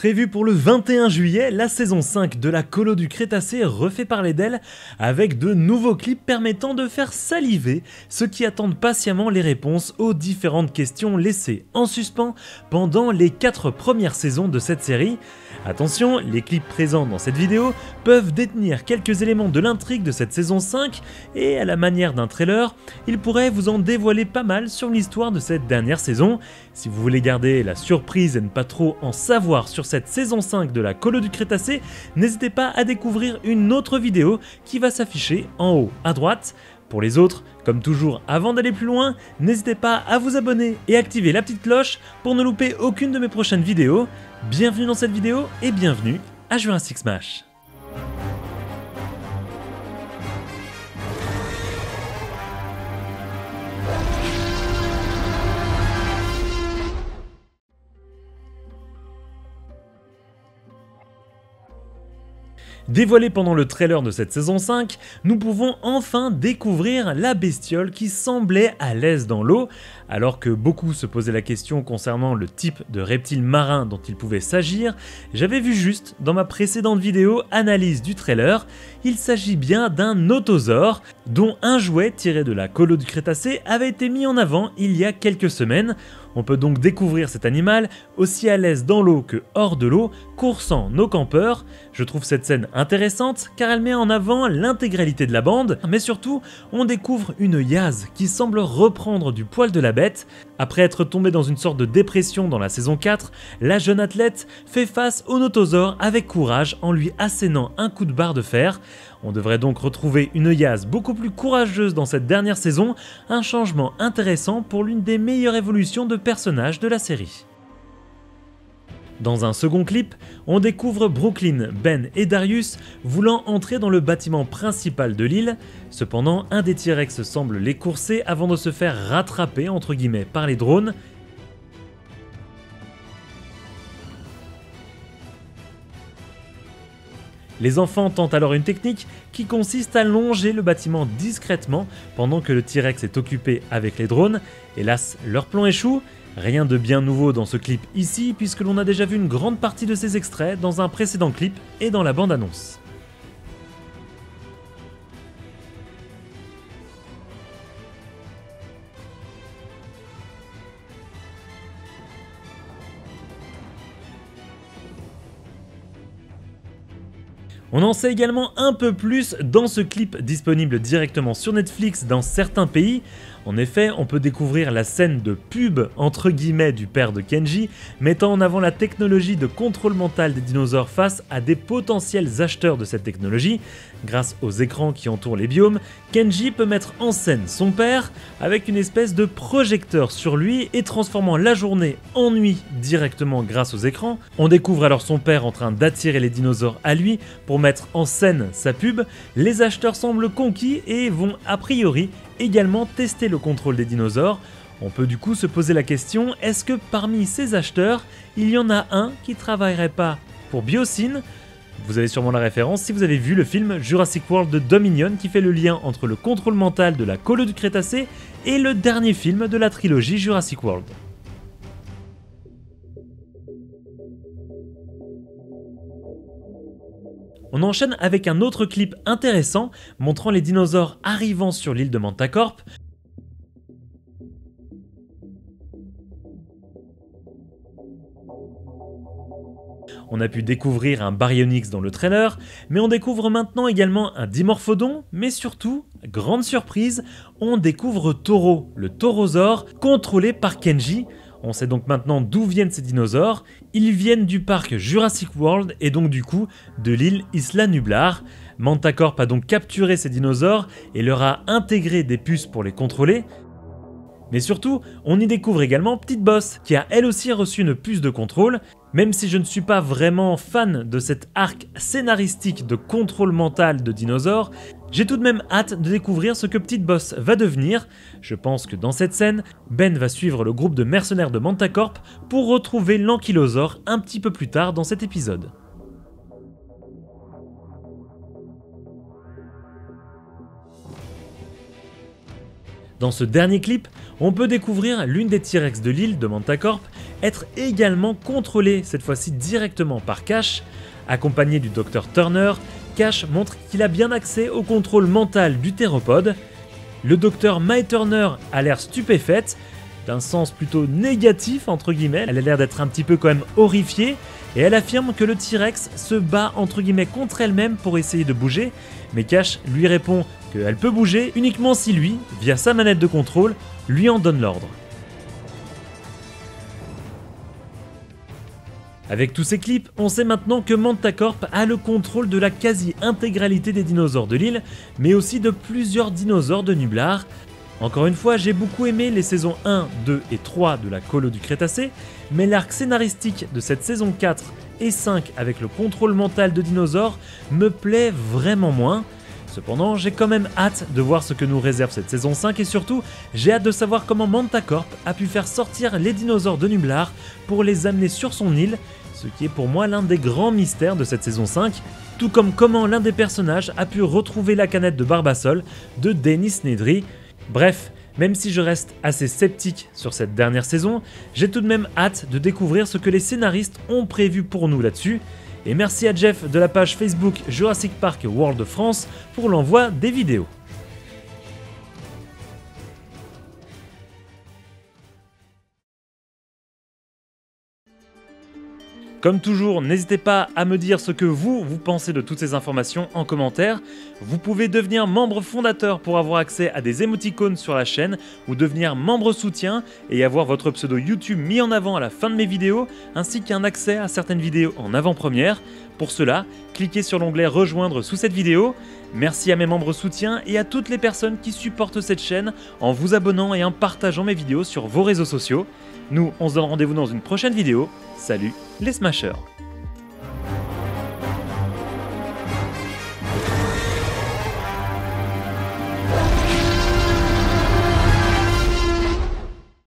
Prévue pour le 21 juillet, la saison 5 de la Colo du Crétacé refait parler d'elle avec de nouveaux clips permettant de faire saliver ceux qui attendent patiemment les réponses aux différentes questions laissées en suspens pendant les 4 premières saisons de cette série. Attention, les clips présents dans cette vidéo peuvent détenir quelques éléments de l'intrigue de cette saison 5 et à la manière d'un trailer, ils pourraient vous en dévoiler pas mal sur l'histoire de cette dernière saison. Si vous voulez garder la surprise et ne pas trop en savoir sur cette saison 5 de la Colo du Crétacé, n'hésitez pas à découvrir une autre vidéo qui va s'afficher en haut à droite. Pour les autres, comme toujours, avant d'aller plus loin, n'hésitez pas à vous abonner et activer la petite cloche pour ne louper aucune de mes prochaines vidéos. Bienvenue dans cette vidéo et bienvenue à Jurassic Smash. Dévoilé pendant le trailer de cette saison 5, nous pouvons enfin découvrir la bestiole qui semblait à l'aise dans l'eau, alors que beaucoup se posaient la question concernant le type de reptile marin dont il pouvait s'agir. J'avais vu juste dans ma précédente vidéo analyse du trailer, il s'agit bien d'un notosaure, dont un jouet tiré de la Colo du Crétacé avait été mis en avant il y a quelques semaines. On peut donc découvrir cet animal aussi à l'aise dans l'eau que hors de l'eau, coursant nos campeurs. Je trouve cette scène intéressante car elle met en avant l'intégralité de la bande, mais surtout on découvre une Yaz qui semble reprendre du poil de la bête. Après être tombée dans une sorte de dépression dans la saison 4, la jeune athlète fait face au notosaure avec courage en lui assénant un coup de barre de fer. On devrait donc retrouver une Yaz beaucoup plus courageuse dans cette dernière saison, un changement intéressant pour l'une des meilleures évolutions de personnages de la série. Dans un second clip, on découvre Brooklyn, Ben et Darius voulant entrer dans le bâtiment principal de l'île. Cependant, un des T-Rex semble les courser avant de se faire rattraper entre guillemets par les drones. Les enfants tentent alors une technique qui consiste à longer le bâtiment discrètement pendant que le T-Rex est occupé avec les drones. Hélas, leur plan échoue. Rien de bien nouveau dans ce clip ici puisque l'on a déjà vu une grande partie de ces extraits dans un précédent clip et dans la bande-annonce. On en sait également un peu plus dans ce clip disponible directement sur Netflix dans certains pays. En effet, on peut découvrir la scène de pub entre guillemets du père de Kenji, mettant en avant la technologie de contrôle mental des dinosaures face à des potentiels acheteurs de cette technologie. Grâce aux écrans qui entourent les biomes, Kenji peut mettre en scène son père avec une espèce de projecteur sur lui et transformant la journée en nuit directement grâce aux écrans. On découvre alors son père en train d'attirer les dinosaures à lui pour mettre en scène sa pub. Les acheteurs semblent conquis et vont a priori également tester le contrôle des dinosaures. On peut du coup se poser la question, est-ce que parmi ces acheteurs, il y en a un qui travaillerait pas pour Biosyn? Vous avez sûrement la référence si vous avez vu le film Jurassic World de Dominion qui fait le lien entre le contrôle mental de la Colo du Crétacé et le dernier film de la trilogie Jurassic World. On enchaîne avec un autre clip intéressant montrant les dinosaures arrivant sur l'île de Mantacorp. On a pu découvrir un Baryonyx dans le trailer, mais on découvre maintenant également un Dimorphodon, mais surtout, grande surprise, on découvre Toro, le taurosaure, contrôlé par Kenji. On sait donc maintenant d'où viennent ces dinosaures. Ils viennent du parc Jurassic World et donc du coup de l'île Isla Nublar. Mantacorp a donc capturé ces dinosaures et leur a intégré des puces pour les contrôler. Mais surtout, on y découvre également Petite Boss, qui a elle aussi reçu une puce de contrôle. Même si je ne suis pas vraiment fan de cet arc scénaristique de contrôle mental de dinosaures, j'ai tout de même hâte de découvrir ce que Petite Boss va devenir. Je pense que dans cette scène, Ben va suivre le groupe de mercenaires de Mantacorp pour retrouver l'ankylosaure un petit peu plus tard dans cet épisode. Dans ce dernier clip, on peut découvrir l'une des T-Rex de l'île de Mantacorp être également contrôlé, cette fois-ci directement par Cash. Accompagné du Dr Turner, Cash montre qu'il a bien accès au contrôle mental du théropode. Le Dr Mai Turner a l'air stupéfaite, d'un sens plutôt négatif entre guillemets, elle a l'air d'être un petit peu quand même horrifiée, et elle affirme que le T-Rex se bat entre guillemets contre elle-même pour essayer de bouger, mais Cash lui répond qu'elle peut bouger uniquement si lui, via sa manette de contrôle, lui en donne l'ordre. Avec tous ces clips, on sait maintenant que Mantacorp a le contrôle de la quasi-intégralité des dinosaures de l'île, mais aussi de plusieurs dinosaures de Nublar. Encore une fois, j'ai beaucoup aimé les saisons 1, 2 et 3 de la Colo du Crétacé, mais l'arc scénaristique de cette saison 4 et 5 avec le contrôle mental de dinosaures me plaît vraiment moins. Cependant, j'ai quand même hâte de voir ce que nous réserve cette saison 5 et surtout, j'ai hâte de savoir comment Mantacorp a pu faire sortir les dinosaures de Nublar pour les amener sur son île, ce qui est pour moi l'un des grands mystères de cette saison 5, tout comme comment l'un des personnages a pu retrouver la canette de Barbasol de Dennis Nedry. Bref, même si je reste assez sceptique sur cette dernière saison, j'ai tout de même hâte de découvrir ce que les scénaristes ont prévu pour nous là-dessus. Et merci à Jeff de la page Facebook Jurassic Park World France pour l'envoi des vidéos. Comme toujours, n'hésitez pas à me dire ce que vous pensez de toutes ces informations en commentaire. Vous pouvez devenir membre fondateur pour avoir accès à des émoticônes sur la chaîne ou devenir membre soutien et avoir votre pseudo YouTube mis en avant à la fin de mes vidéos ainsi qu'un accès à certaines vidéos en avant-première. Pour cela, cliquez sur l'onglet rejoindre sous cette vidéo. Merci à mes membres soutiens et à toutes les personnes qui supportent cette chaîne en vous abonnant et en partageant mes vidéos sur vos réseaux sociaux. Nous, on se donne rendez-vous dans une prochaine vidéo. Salut les Smashers!